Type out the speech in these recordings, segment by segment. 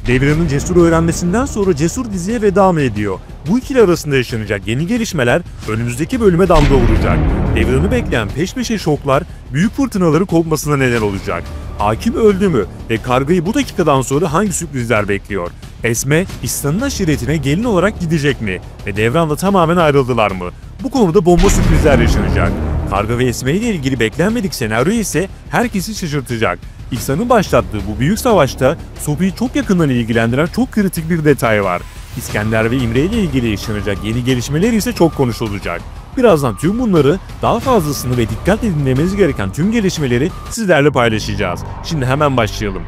Devran'ın Cesur'u öğrenmesinden sonra Cesur diziye veda mı ediyor? Bu ikili arasında yaşanacak yeni gelişmeler önümüzdeki bölüme damga vuracak. Devran'ı bekleyen peş peşe şoklar büyük fırtınaları kopmasına neden olacak. Hakim öldü mü ve Karga'yı bu dakikadan sonra hangi sürprizler bekliyor? Esme, İhsan'ın aşiretine gelin olarak gidecek mi? Ve Devran'la tamamen ayrıldılar mı? Bu konuda bomba sürprizler yaşanacak. Karga ve Esme ile ilgili beklenmedik senaryo ise herkesi şaşırtacak. İhsan'ın başlattığı bu büyük savaşta Sophie'yi çok yakından ilgilendiren çok kritik bir detay var. İskender ve İmre ile ilgili yaşanacak yeni gelişmeler ise çok konuşulacak. Birazdan tüm bunları, daha fazlasını ve dikkatle dinlemeniz gereken tüm gelişmeleri sizlerle paylaşacağız. Şimdi hemen başlayalım.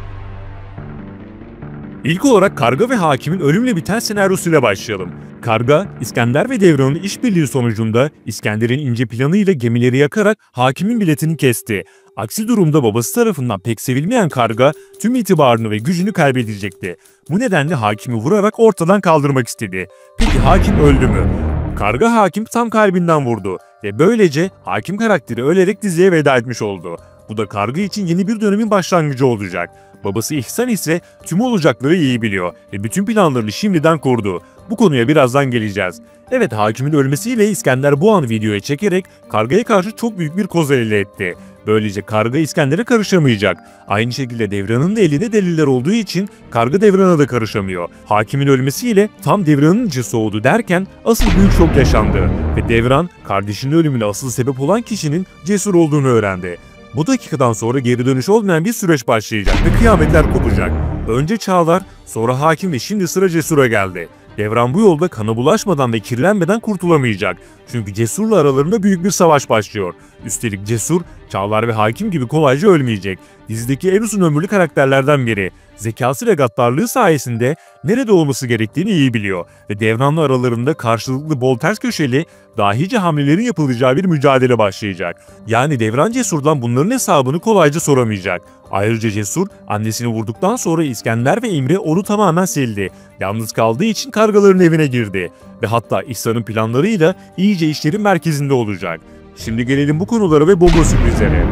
İlk olarak Karga ve Hakim'in ölümle biten senaryosuyla başlayalım. Karga, İskender ve Devran'ın işbirliği sonucunda İskender'in ince planıyla gemileri yakarak Hakim'in biletini kesti. Aksi durumda babası tarafından pek sevilmeyen Karga tüm itibarını ve gücünü kaybedecekti. Bu nedenle Hakim'i vurarak ortadan kaldırmak istedi. Peki Hakim öldü mü? Karga Hakim tam kalbinden vurdu ve böylece Hakim karakteri ölerek diziye veda etmiş oldu. Bu da Karga için yeni bir dönemin başlangıcı olacak. Babası İhsan ise tüm olacakları iyi biliyor ve bütün planlarını şimdiden kurdu. Bu konuya birazdan geleceğiz. Evet, Hakim'in ölmesiyle İskender bu an videoya çekerek Karga'ya karşı çok büyük bir koz elde etti. Böylece Karga İskender'e karışamayacak. Aynı şekilde Devran'ın da elinde deliller olduğu için Karga Devran'a da karışamıyor. Hakim'in ölmesiyle tam Devran'ın içi soğudu derken asıl büyük şok yaşandı. Ve Devran kardeşinin ölümüne asıl sebep olan kişinin Cesur olduğunu öğrendi. Bu dakikadan sonra geri dönüş olmayan bir süreç başlayacak ve kıyametler kopacak. Önce Çağlar, sonra Hakim ve şimdi sıra Cesur'a geldi. Devran bu yolda kana bulaşmadan ve kirlenmeden kurtulamayacak. Çünkü Cesur'la aralarında büyük bir savaş başlıyor. Üstelik Cesur, Çağlar ve Hakim gibi kolayca ölmeyecek. Dizideki en uzun ömürlü karakterlerden biri. Zekası ve gaddarlığı sayesinde nerede olması gerektiğini iyi biliyor ve Devran'la aralarında karşılıklı bol ters köşeli, dahice hamlelerin yapılacağı bir mücadele başlayacak. Yani Devran Cesur'dan bunların hesabını kolayca soramayacak. Ayrıca Cesur, annesini vurduktan sonra İskender ve İmre onu tamamen sildi. Yalnız kaldığı için kargaların evine girdi ve hatta İhsan'ın planlarıyla iyice işlerin merkezinde olacak. Şimdi gelelim bu konulara ve bomba sürprizlere.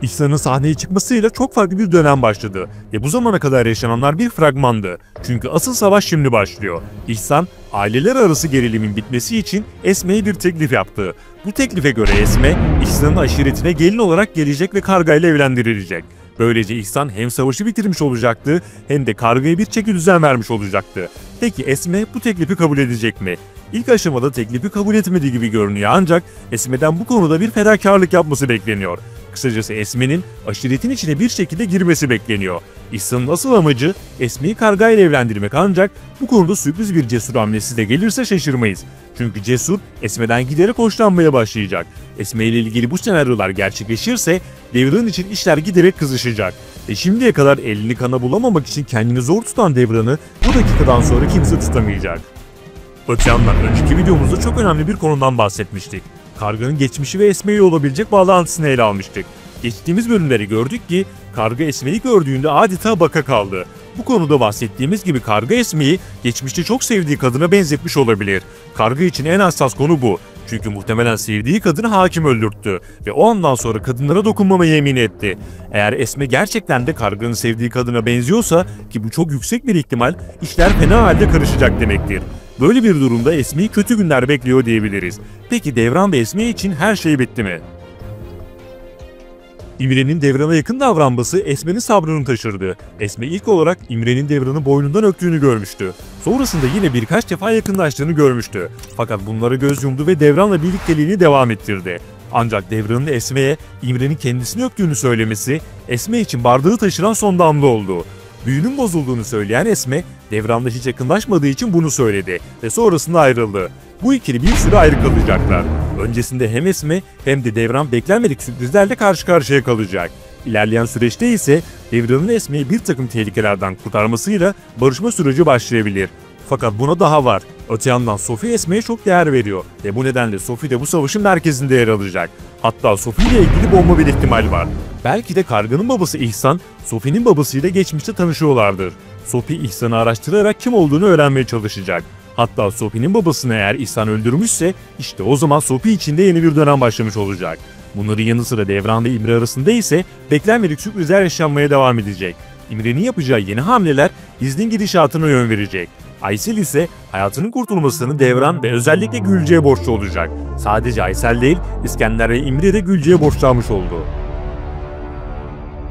İhsan'ın sahneye çıkmasıyla çok farklı bir dönem başladı ve bu zamana kadar yaşananlar bir fragmandı. Çünkü asıl savaş şimdi başlıyor. İhsan, aileler arası gerilimin bitmesi için Esme'ye bir teklif yaptı. Bu teklife göre Esme, İhsan'ın aşiretine gelin olarak gelecek ve Karga ile evlendirilecek. Böylece İhsan hem savaşı bitirmiş olacaktı hem de Karga'ya bir çekidüzen vermiş olacaktı. Peki Esme bu teklifi kabul edecek mi? İlk aşamada teklifi kabul etmediği gibi görünüyor ancak Esme'den bu konuda bir fedakarlık yapması bekleniyor. Kısacası Esme'nin aşiretin içine bir şekilde girmesi bekleniyor. İhsan'ın asıl amacı Esme'yi Karga ile evlendirmek ancak bu konuda sürpriz bir Cesur hamlesi de gelirse şaşırmayız. Çünkü Cesur Esme'den giderek hoşlanmaya başlayacak. Esme ile ilgili bu senaryolar gerçekleşirse Devran için işler giderek kızışacak. Şimdiye kadar elini kana bulamamak için kendini zor tutan Devran'ı bu dakikadan sonra kimse tutamayacak. Öte yandan önceki videomuzda çok önemli bir konudan bahsetmiştik. Karga'nın geçmişi ve Esme ile olabilecek bağlantısını ele almıştık. Geçtiğimiz bölümleri gördük ki Karga Esme'yi gördüğünde adeta baka kaldı. Bu konuda bahsettiğimiz gibi Karga Esme'yi geçmişte çok sevdiği kadına benzetmiş olabilir. Karga için en hassas konu bu. Çünkü muhtemelen sevdiği kadını Hakim öldürttü ve o andan sonra kadınlara dokunmamaya yemin etti. Eğer Esme gerçekten de Karga'nın sevdiği kadına benziyorsa, ki bu çok yüksek bir ihtimal, işler fena halde karışacak demektir. Böyle bir durumda Esme'yi kötü günler bekliyor diyebiliriz. Peki Devran ve Esme için her şey bitti mi? İmre'nin Devran'a yakın davranması Esme'nin sabrını taşırdı. Esme ilk olarak İmre'nin Devran'ı boynundan öptüğünü görmüştü. Sonrasında yine birkaç defa yakınlaştığını görmüştü. Fakat bunlara göz yumdu ve Devran'la birlikteliğini devam ettirdi. Ancak Devran'ın Esme'ye İmre'nin kendisini öptüğünü söylemesi Esme için bardağı taşıran son damla oldu. Büyünün bozulduğunu söyleyen Esme, Devran'la hiç yakınlaşmadığı için bunu söyledi ve sonrasında ayrıldı. Bu ikili bir süre ayrı kalacaklar. Öncesinde hem Esme hem de Devran beklenmedik sürprizlerle karşı karşıya kalacak. İlerleyen süreçte ise Devran'ın Esme'yi bir takım tehlikelerden kurtarmasıyla barışma süreci başlayabilir. Fakat buna daha var. Öte yandan Sophie Esme'ye çok değer veriyor ve bu nedenle Sophie de bu savaşın merkezinde yer alacak. Hatta Sophie ile ilgili bomba bir ihtimal var. Belki de Karga'nın babası İhsan, Sophie'nin babasıyla geçmişte tanışıyorlardır. Sophie İhsan'ı araştırarak kim olduğunu öğrenmeye çalışacak. Hatta Sophie'nin babasını eğer İhsan öldürmüşse işte o zaman Sophie için de yeni bir dönem başlamış olacak. Bunların yanı sıra Devran ve İmre arasında ise beklenmedik sürprizler yaşanmaya devam edecek. İmre'nin yapacağı yeni hamleler dizinin gidişatına yön verecek. Aysel ise hayatının kurtulmasını Devran ve özellikle Gülce'ye borçlu olacak. Sadece Aysel değil, İskender ve İmre de Gülce'ye borçlanmış oldu.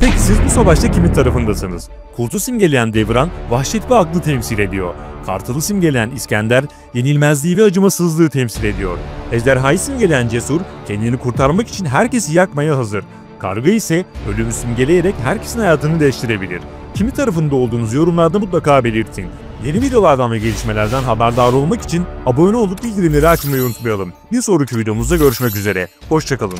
Peki siz bu savaşta kimin tarafındasınız? Kurt'u simgeleyen Devran, vahşet ve aklı temsil ediyor. Kartal'ı simgeleyen İskender, yenilmezliği ve acımasızlığı temsil ediyor. Ejderhayı simgeleyen Cesur, kendini kurtarmak için herkesi yakmaya hazır. Karga ise ölümü simgeleyerek herkesin hayatını değiştirebilir. Kimi tarafında olduğunuzu yorumlarda mutlaka belirtin. Yeni videolardan ve gelişmelerden haberdar olmak için abone olup bildirimleri açmayı unutmayalım. Bir sonraki videomuzda görüşmek üzere. Hoşça kalın.